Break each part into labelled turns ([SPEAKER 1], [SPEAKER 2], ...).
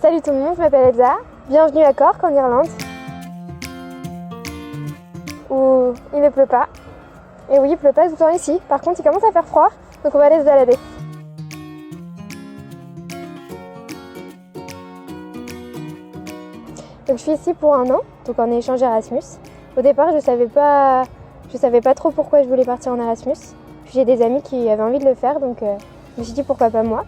[SPEAKER 1] Salut tout le monde, je m'appelle Elsa. Bienvenue à Cork en Irlande, où il ne pleut pas. Et oui, il pleut pas tout le temps ici. Par contre, il commence à faire froid, donc on va aller se balader. Donc je suis ici pour 1 an, donc en échange Erasmus. Au départ, je savais pas trop pourquoi je voulais partir en Erasmus. Puis j'ai des amis qui avaient envie de le faire, donc je me suis dit pourquoi pas moi.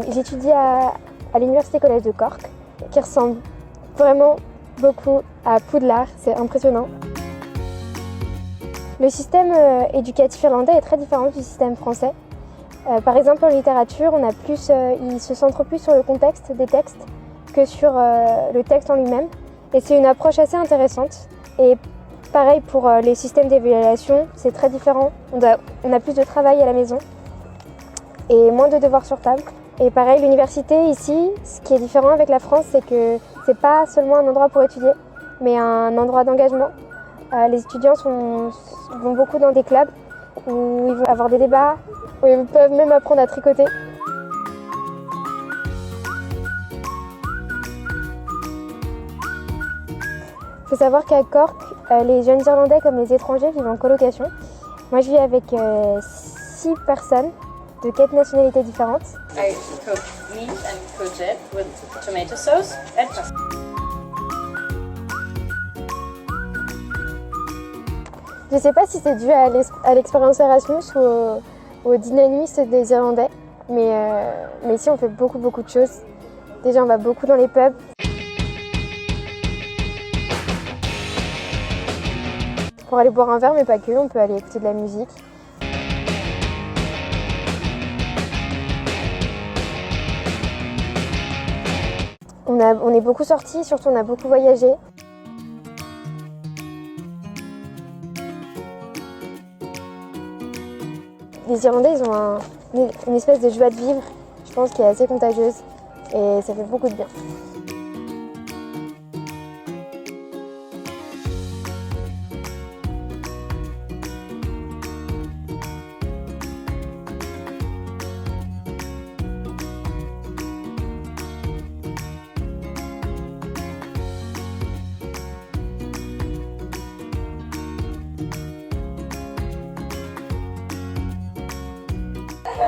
[SPEAKER 1] J'étudie à l'Université Collège de Cork, qui ressemble vraiment beaucoup à Poudlard, c'est impressionnant. Le système éducatif irlandais est très différent du système français. Par exemple, en littérature, il se centre plus sur le contexte des textes que sur le texte en lui-même. Et c'est une approche assez intéressante. Et pareil pour les systèmes d'évaluation, c'est très différent. On a plus de travail à la maison et moins de devoirs sur table. Et pareil, l'université ici, ce qui est différent avec la France, c'est que c'est pas seulement un endroit pour étudier, mais un endroit d'engagement. Les étudiants vont beaucoup dans des clubs où ils vont avoir des débats, où ils peuvent même apprendre à tricoter. Il faut savoir qu'à Cork, les jeunes Irlandais comme les étrangers vivent en colocation. Moi, je vis avec 6 personnes de 4 nationalités différentes.
[SPEAKER 2] I cook meat and courgette with tomato sauce and pasta.
[SPEAKER 1] Je ne sais pas si c'est dû à l'expérience Erasmus ou au dynamisme des Irlandais, mais ici on fait beaucoup de choses. Déjà on va beaucoup dans les pubs. Pour aller boire un verre, mais pas que, on peut aller écouter de la musique. On est beaucoup sortis, surtout on a beaucoup voyagé. Les Irlandais, ils ont une espèce de joie de vivre, je pense, qui est assez contagieuse et ça fait beaucoup de bien.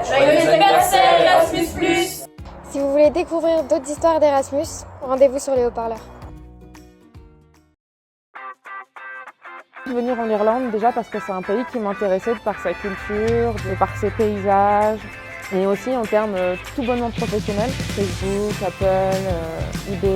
[SPEAKER 2] Joyeux anniversaire Erasmus+.
[SPEAKER 1] Si vous voulez découvrir d'autres histoires d'Erasmus, rendez-vous sur les haut-parleurs.
[SPEAKER 3] Venir en Irlande déjà parce que c'est un pays qui m'intéressait de par sa culture, de par ses paysages et aussi en termes tout bonnement professionnels, Facebook, Apple, IBM.